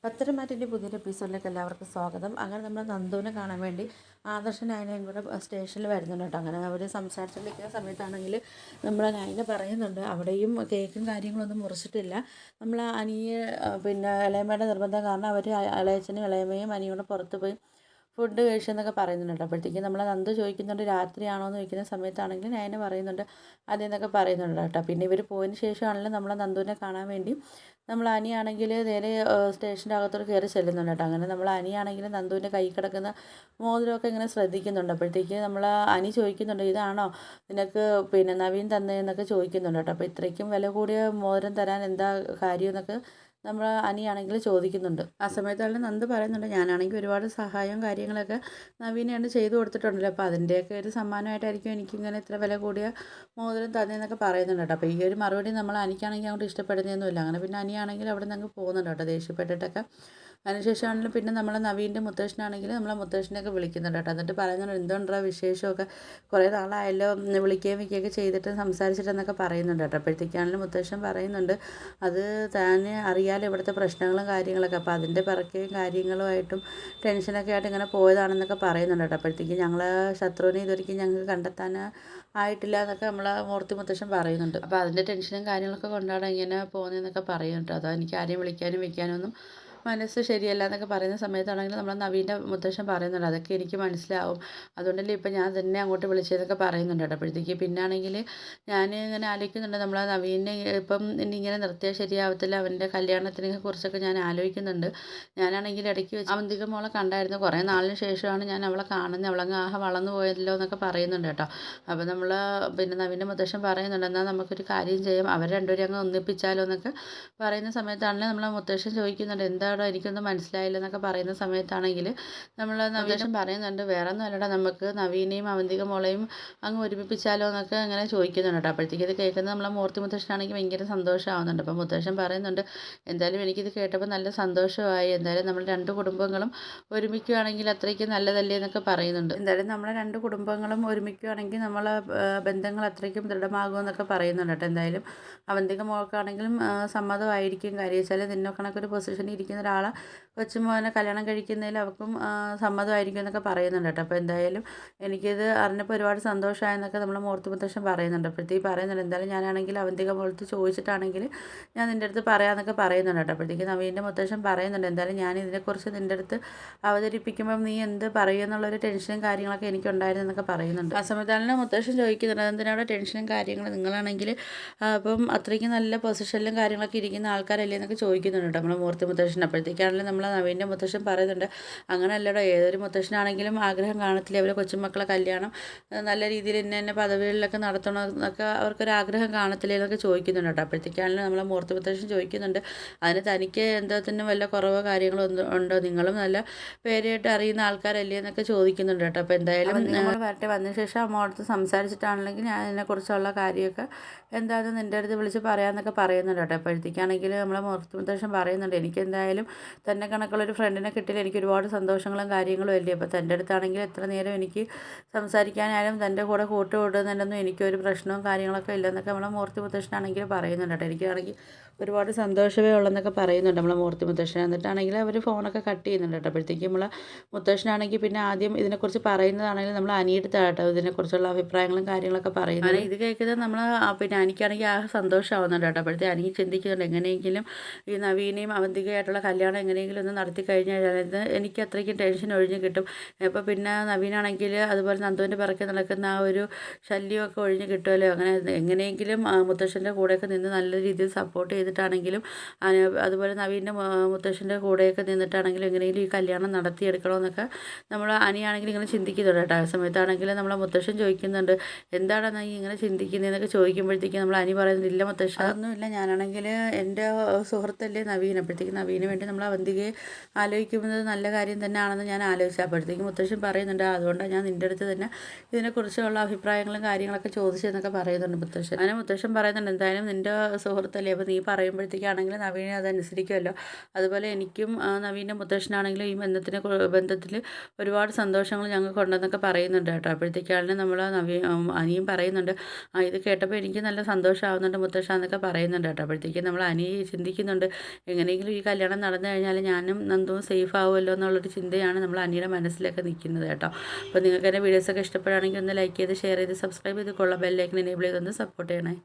പത്തരമാറ്റിൻ്റെ പുതിയൊരു എപ്പിസോഡിലേക്ക് എല്ലാവർക്കും സ്വാഗതം. അങ്ങനെ നമ്മൾ നന്ദുവിനെ കാണാൻ വേണ്ടി ആദർശൻ നയനയും കൂടെ സ്റ്റേഷനിൽ വരുന്നുണ്ട് കേട്ടോ. അങ്ങനെ അവർ സംസാരിച്ചുകൊണ്ടിരിക്കുന്ന സമയത്താണെങ്കിൽ നമ്മൾ നയന പറയുന്നുണ്ട് അവിടെയും കേക്കും കാര്യങ്ങളൊന്നും മുറിച്ചിട്ടില്ല. നമ്മൾ അനിയെ പിന്നെ ഇളയമ്മയുടെ നിർബന്ധം കാരണം അവർ ഇളയച്ചനും ഇളയമ്മയും അനിയോടെ പുറത്ത് പോയി ഫുഡ് കഴിച്ചെന്നൊക്കെ പറയുന്നുണ്ട്. അപ്പോഴത്തേക്കും നമ്മളെ നന്ദു ചോദിക്കുന്നുണ്ട് രാത്രിയാണോ എന്ന് ചോദിക്കുന്ന സമയത്താണെങ്കിൽ നയന പറയുന്നുണ്ട് അതെന്നൊക്കെ പറയുന്നുണ്ട് കേട്ടോ. പിന്നെ ഇവർ പോയതിന് ശേഷമാണെങ്കിലും നമ്മളെ നന്ദുവിനെ കാണാൻ വേണ്ടി നമ്മൾ അനിയാണെങ്കിൽ നേരെ സ്റ്റേഷൻ്റെ അകത്തോട്ട് കയറി ചെല്ലുന്നുണ്ട് കേട്ടോ. അങ്ങനെ നമ്മൾ അനിയാണെങ്കിൽ നന്ദുവിൻ്റെ കൈ കിടക്കുന്ന മോതിരമൊക്കെ ഇങ്ങനെ ശ്രദ്ധിക്കുന്നുണ്ട്. അപ്പോഴത്തേക്ക് നമ്മൾ അനി ചോദിക്കുന്നുണ്ട് ഇതാണോ നിനക്ക് പിന്നെ നവീൻ തന്നതെന്നൊക്കെ ചോദിക്കുന്നുണ്ട് കേട്ടോ. അപ്പോൾ ഇത്രയ്ക്കും വില കൂടിയ മോതിരം തരാൻ എന്താ കാര്യം എന്നൊക്കെ നമ്മൾ അനിയാണെങ്കിൽ ചോദിക്കുന്നുണ്ട്. ആ സമയത്താണ് നന്ദു പറയുന്നുണ്ട് ഞാനാണെങ്കിൽ ഒരുപാട് സഹായവും കാര്യങ്ങളൊക്കെ നവീനെയാണ് ചെയ്തു കൊടുത്തിട്ടുണ്ടല്ലോ, അപ്പോൾ അതിൻ്റെയൊക്കെ ഒരു സമ്മാനമായിട്ടായിരിക്കും എനിക്കിങ്ങനെ ഇത്ര വില കൂടിയ മോതിരം തന്നതെന്നൊക്കെ പറയുന്നുണ്ട് കേട്ടോ. അപ്പോൾ ഈ ഒരു മറുപടി നമ്മൾ അനിക്കാണെങ്കിൽ അങ്ങോട്ട് ഇഷ്ടപ്പെടുന്നതൊന്നുമില്ല. അങ്ങനെ പിന്നെ അനിയാണെങ്കിൽ അവിടെ നിന്ന് അങ്ങ് പോകുന്നുണ്ട് കേട്ടോ ദേഷ്യപ്പെട്ടിട്ടൊക്കെ. അതിനുശേഷമാണെങ്കിലും പിന്നെ നമ്മളെ നവീൻ്റെ മുത്തശ്ശനാണെങ്കിൽ നമ്മളെ മുത്തശ്ശനെയൊക്കെ വിളിക്കുന്നുണ്ട് കേട്ടോ. എന്നിട്ട് പറയുന്നുണ്ട് എന്തുകൊണ്ടാ വിശേഷമൊക്കെ, കുറേ നാളായല്ലോ വിളിക്കുകയും വയ്ക്കുകയൊക്കെ ചെയ്തിട്ട് സംസാരിച്ചിട്ടെന്നൊക്കെ പറയുന്നുണ്ട് കേട്ടോ. അപ്പോഴത്തേക്കാണെങ്കിലും മുത്തശ്ശൻ പറയുന്നുണ്ട് അത് താൻ അറിയാലോ ഇവിടുത്തെ പ്രശ്നങ്ങളും കാര്യങ്ങളൊക്കെ, അപ്പോൾ അതിൻ്റെ പിറക്കെയും കാര്യങ്ങളുമായിട്ടും ടെൻഷനൊക്കെ ആയിട്ട് ഇങ്ങനെ പോയതാണെന്നൊക്കെ പറയുന്നുണ്ട് കേട്ടോ. അപ്പോഴത്തേക്ക് ഞങ്ങൾ ശത്രുവിനെ ഇതൊരിക്കലും ഞങ്ങൾക്ക് കണ്ടെത്താൻ ആയിട്ടില്ല എന്നൊക്കെ നമ്മൾ മൂർത്തി മുത്തശ്ശൻ പറയുന്നുണ്ട്. അപ്പോൾ അതിൻ്റെ ടെൻഷനും കാര്യങ്ങളൊക്കെ കൊണ്ടാണ് ഇങ്ങനെ പോകുന്നതെന്നൊക്കെ പറയുന്നുണ്ട്. അതോ എനിക്ക് ആരെയും വിളിക്കാനും വെക്കാനും ഒന്നും മനസ്സ് ശരിയല്ല എന്നൊക്കെ പറയുന്ന സമയത്താണെങ്കിൽ നമ്മൾ നവീൻ്റെ മുത്തശ്ശൻ പറയുന്നുണ്ട് അതൊക്കെ എനിക്ക് മനസ്സിലാവും, അതുകൊണ്ടല്ലേ ഇപ്പം ഞാൻ തന്നെ അങ്ങോട്ട് വിളിച്ചതെന്നൊക്കെ പറയുന്നുണ്ട് കേട്ടോ. അപ്പോഴത്തേക്ക് പിന്നാണെങ്കിൽ ഞാൻ ഇങ്ങനെ ആലോചിക്കുന്നുണ്ട് നമ്മളെ നവീനെ ഇപ്പം ഇനി ഇങ്ങനെ നിർത്തിയാൽ ശരിയാവത്തില്ല, അവൻ്റെ കല്യാണത്തിനെ കുറിച്ചൊക്കെ ഞാൻ ആലോചിക്കുന്നുണ്ട്. ഞാനാണെങ്കിൽ ഇടയ്ക്ക് വെച്ച് അവന്തിക മോളെ കണ്ടായിരുന്നു, കുറേ നാളിന് ശേഷമാണ് ഞാൻ അവളെ കാണുന്നത്, അവളങ്ങ് വളർന്നു പോയല്ലോ എന്നൊക്കെ പറയുന്നുണ്ട് കേട്ടോ. അപ്പോൾ നമ്മൾ പിന്നെ നവീൻ്റെ മുത്തശ്ശൻ പറയുന്നുണ്ട് എന്നാൽ നമുക്കൊരു കാര്യം ചെയ്യാം, അവർ രണ്ടുപേരും അങ്ങ് ഒന്നിപ്പിച്ചാലോ എന്നൊക്കെ പറയുന്ന സമയത്താണെങ്കിൽ നമ്മളെ മുത്തശ്ശൻ ചോദിക്കുന്നുണ്ട് എന്താണോ എനിക്കൊന്നും മനസ്സിലായില്ല എന്നൊക്കെ പറയുന്ന സമയത്താണെങ്കിൽ നമ്മൾ നവീൻ പറയുന്നുണ്ട് വേറെ ഒന്നും അല്ലടാ, നമുക്ക് നവീനെയും അവന്തിക മോളെയും അങ്ങ് ഒരുമിപ്പിച്ചാലോ എന്നൊക്കെ അങ്ങനെ ചോദിക്കുന്നുണ്ട് കേട്ടോ. അപ്പോഴത്തേക്ക് ഇത് കേൾക്കുന്നത് നമ്മളെ മൂർത്തി മുത്തശ്ശനാണെങ്കിൽ ഭയങ്കര സന്തോഷമാവുന്നുണ്ട്. അപ്പോൾ മുത്തശ്ശൻ പറയുന്നുണ്ട് എന്തായാലും എനിക്കിത് കേട്ടപ്പോൾ നല്ല സന്തോഷമായി, എന്തായാലും നമ്മൾ രണ്ട് കുടുംബങ്ങളും ഒരുമിക്കുകയാണെങ്കിൽ അത്രയ്ക്ക് നല്ലതല്ലേ എന്നൊക്കെ പറയുന്നുണ്ട്. എന്തായാലും നമ്മളെ രണ്ട് കുടുംബങ്ങളും ഒരുമിക്കുകയാണെങ്കിൽ നമ്മളെ ബന്ധങ്ങൾ അത്രയ്ക്കും ദൃഢമാകുമെന്നൊക്കെ പറയുന്നുണ്ട് കേട്ടോ. എന്തായാലും അവന്തിക മോൾക്കാണെങ്കിലും സമ്മതമായിരിക്കും, കാര്യം വെച്ചാൽ നിന്നെ കണക്കൊരു പൊസിഷനിൽ ഇരിക്കുന്ന ഒരാളെ കൊച്ചുമോനെ കല്യാണം കഴിക്കുന്നതിൽ അവർക്കും സമ്മതമായിരിക്കും എന്നൊക്കെ പറയുന്നുണ്ട് കേട്ടോ. അപ്പോൾ എന്തായാലും എനിക്കിത് അറിഞ്ഞപ്പോൾ ഒരുപാട് സന്തോഷമായെന്നൊക്കെ നമ്മൾ മൂർത്തി മുത്തശ്ശൻ പറയുന്നുണ്ട്. അപ്പോഴത്തേക്ക് പറയുന്നുണ്ട് എന്തായാലും ഞാനാണെങ്കിൽ അവന്തിക മോളത്ത് ചോദിച്ചിട്ടാണെങ്കിൽ ഞാൻ നിൻ്റെ അടുത്ത് പറയാമെന്നൊക്കെ പറയുന്നുണ്ട് കേട്ടോ. അപ്പോഴത്തേക്ക് നവീൻ്റെ മുത്തശ്ശൻ പറയുന്നുണ്ട് എന്തായാലും ഞാൻ ഇതിനെക്കുറിച്ച് നിൻ്റെ അടുത്ത് അവതരിപ്പിക്കുമ്പം നീ എന്ത് പറയും എന്നുള്ളൊരു ടെൻഷനും കാര്യങ്ങളൊക്കെ എനിക്കുണ്ടായിരുന്നു എന്നൊക്കെ പറയുന്നുണ്ട്. ആ സമയത്താണ് മുത്തശ്ശൻ ചോദിക്കുന്നുണ്ട് എന്തിനാണ് ടെൻഷനും കാര്യങ്ങളും, നിങ്ങളാണെങ്കിൽ അപ്പം അത്രയ്ക്ക് നല്ല പൊസിഷനിലും കാര്യങ്ങളൊക്കെ ഇരിക്കുന്ന ആൾക്കാരല്ലേ എന്നൊക്കെ ചോദിക്കുന്നുണ്ട് കേട്ടോ നമ്മളെ മൂർത്തി മുത്തശ്ശൻ. അപ്പോഴത്തേക്കാണെങ്കിലും നമ്മളെ നവീൻ്റെ മുത്തശ്ശൻ പറയുന്നുണ്ട് അങ്ങനെ അല്ലടോ, ഏതൊരു മുത്തശ്ശനാണെങ്കിലും ആഗ്രഹം കാണത്തില്ലേ അവരെ കൊച്ചുമക്കളെ കല്യാണം നല്ല രീതിയിൽ ഇന്ന പദവികളിലൊക്കെ നടത്തണം എന്നൊക്കെ അവർക്കൊരാഗ്രഹം കാണത്തില്ലേ എന്നൊക്കെ ചോദിക്കുന്നുണ്ട് കേട്ടോ. അപ്പോഴത്തേക്കാണെങ്കിലും നമ്മളെ മൂർത്തി മുത്തശ്ശൻ ചോദിക്കുന്നുണ്ട് അതിന് തനിക്ക് എന്താത്തിനും വല്ല കുറവോ കാര്യങ്ങളോ ഉണ്ടോ, നിങ്ങളും നല്ല പേരായിട്ട് അറിയുന്ന ആൾക്കാരല്ലേ എന്നൊക്കെ ചോദിക്കുന്നുണ്ട് കേട്ടോ. അപ്പോൾ എന്തായാലും നമ്മൾ വരട്ടെ, വന്നതിന് ശേഷം അമ്മ അടുത്ത് സംസാരിച്ചിട്ടാണെങ്കിൽ ഞാൻ ഇതിനെക്കുറിച്ചുള്ള കാര്യമൊക്കെ എന്താണെന്ന് നിൻ്റെ അടുത്ത് വിളിച്ച് പറയാമെന്നൊക്കെ പറയുന്നുണ്ട് കേട്ടോ. അപ്പോഴത്തേക്കാണെങ്കിൽ നമ്മളെ മൂർത്തി മുത്തശ്ശൻ പറയുന്നുണ്ട് എനിക്കെന്തായാലും തന്നെ കണക്കുള്ളൊരു ഫ്രണ്ടിനെ കിട്ടിയാൽ എനിക്ക് ഒരുപാട് സന്തോഷങ്ങളും കാര്യങ്ങളും അല്ലേ, അപ്പോൾ തൻ്റെ അടുത്താണെങ്കിൽ എത്ര നേരം എനിക്ക് സംസാരിക്കാനായാലും തൻ്റെ കൂടെ കൂട്ടുകൂടുന്നുണ്ടെന്നും എനിക്കൊരു പ്രശ്നവും കാര്യങ്ങളൊക്കെ ഇല്ലെന്നൊക്കെ നമ്മളെ മൂർത്തി മുത്തശ്ശനാണെങ്കിൽ പറയുന്നുണ്ട് കേട്ടോ. എനിക്കാണെങ്കിൽ ഒരുപാട് സന്തോഷമേ ഉള്ളെന്നൊക്കെ പറയുന്നുണ്ട് നമ്മളെ മൂർത്തി മുത്തശ്ശൻ. എന്നിട്ടാണെങ്കിൽ അവർ ഫോണൊക്കെ കട്ട് ചെയ്യുന്നുണ്ട് കേട്ടോ. അപ്പോഴത്തേക്കും നമ്മളെ മുത്തശ്ശനാണെങ്കിൽ പിന്നെ ആദ്യം ഇതിനെക്കുറിച്ച് പറയുന്നതാണെങ്കിൽ നമ്മൾ അനിയെടുത്താണ് കേട്ടോ ഇതിനെക്കുറിച്ചുള്ള അഭിപ്രായങ്ങളും കാര്യങ്ങളൊക്കെ പറയുന്നത്. ഇത് കേൾക്കുന്നത് നമ്മൾ പിന്നെ എനിക്കാണെങ്കിൽ ആ സന്തോഷമാവുന്നുണ്ട് കേട്ടോ. അപ്പോഴത്തേക്ക് എനിക്ക് ചിന്തിക്കുന്നുണ്ട് എങ്ങനെയെങ്കിലും ഈ നവീനെയും അവന്തികയായിട്ടുള്ള കല്യാണം എങ്ങനെയെങ്കിലും ഒന്ന് നടത്തി കഴിഞ്ഞാൽ എനിക്ക് അത്രയ്ക്കും ടെൻഷൻ ഒഴിഞ്ഞ് കിട്ടും. അപ്പോൾ പിന്നെ നവീനാണെങ്കിൽ അതുപോലെ നന്ദുവിൻ്റെ പിറകെ നടക്കുന്ന ആ ഒരു ശല്യമൊക്കെ ഒഴിഞ്ഞ് കിട്ടുമല്ലോ. അങ്ങനെ എങ്ങനെയെങ്കിലും മുത്തശ്ശൻ്റെ കൂടെയൊക്കെ നിന്ന് നല്ല രീതിയിൽ സപ്പോർട്ട് ചെയ്തിട്ടാണെങ്കിലും അതുപോലെ നവീൻ്റെ മുത്തശ്ശൻ്റെ കൂടെയൊക്കെ നിന്നിട്ടാണെങ്കിലും എങ്ങനെയെങ്കിലും ഈ കല്യാണം നടത്തിയെടുക്കണമെന്നൊക്കെ നമ്മൾ അനിയാണെങ്കിൽ ഇങ്ങനെ ചിന്തിക്കുന്നുണ്ട് കേട്ടോ. ആ സമയത്താണെങ്കിൽ നമ്മളെ മുത്തശ്ശൻ ചോദിക്കുന്നുണ്ട് എന്താണ് നീ ഇങ്ങനെ ചിന്തിക്കുന്നതെന്നൊക്കെ ചോദിക്കുമ്പോഴത്തേക്കും നമ്മൾ അനി പറയുന്നത് ഇല്ല മുത്തശ്ശ അതൊന്നുമില്ല, ഞാനാണെങ്കിൽ എൻ്റെ സുഹൃത്തല്ലേ നവീൻ, അപ്പോഴത്തേക്കും നവീന് വേണ്ടി നമ്മൾ അവന്തികയെ ആലോചിക്കുന്നത് നല്ല കാര്യം തന്നെയാണെന്ന് ഞാൻ ആലോചിച്ചു. അപ്പോഴത്തേക്കും മുത്തശ്ശൻ പറയുന്നുണ്ട് അതുകൊണ്ടാണ് ഞാൻ നിൻ്റെ അടുത്ത് തന്നെ ഇതിനെക്കുറിച്ചുള്ള അഭിപ്രായങ്ങളും കാര്യങ്ങളൊക്കെ ചോദിച്ചതെന്നൊക്കെ പറയുന്നുണ്ട് മുത്തശ്ശൻ. അങ്ങനെ മുത്തശ്ശൻ പറയുന്നുണ്ട് എന്തായാലും നിൻ്റെ സുഹൃത്തല്ലേ, അപ്പോൾ നീ പറയുമ്പോഴത്തേക്കാണെങ്കിൽ നവീനെ അതനുസരിക്കുമല്ലോ. അതുപോലെ എനിക്കും നവീൻ്റെ മുത്തശ്ശനാണെങ്കിലും ഈ ബന്ധത്തിൽ ഒരുപാട് സന്തോഷങ്ങൾ ഞങ്ങൾക്കുണ്ടെന്നൊക്കെ പറയുന്നുണ്ട് കേട്ടോ. അപ്പോഴത്തേക്കാണെങ്കിൽ നമ്മൾ അനിയും പറയുന്നുണ്ട് ഇത് കേട്ടപ്പോൾ എനിക്ക് നല്ല സന്തോഷമാവുന്നുണ്ട് മുത്തശ്ശ എന്നൊക്കെ പറയുന്നുണ്ട് കേട്ടോ. അപ്പോഴത്തേക്കും നമ്മൾ അനി ചിന്തിക്കുന്നുണ്ട് എങ്ങനെയെങ്കിലും ഈ കല്യാണം നടന്നു കഴിഞ്ഞാൽ ഞാനും നന്ദുവും സേഫ് ആവുമല്ലോ എന്നുള്ളൊരു ചിന്തയാണ് നമ്മൾ അനിയുടെ മനസ്സിലൊക്കെ നിൽക്കുന്നത് കേട്ടോ. അപ്പോൾ നിങ്ങൾക്ക് എൻ്റെ വീഡിയോസൊക്കെ ഇഷ്ടപ്പെടുകയാണെങ്കിൽ ഒന്ന് ലൈക്ക് ചെയ്ത് ഷെയർ ചെയ്ത് സബ്സ്ക്രൈബ് ചെയ്ത് കൊള്ള ബെല്ലൈക്കൻ എനേബിൾ ചെയ്തൊന്ന് സപ്പോർട്ട് ചെയ്യണേ.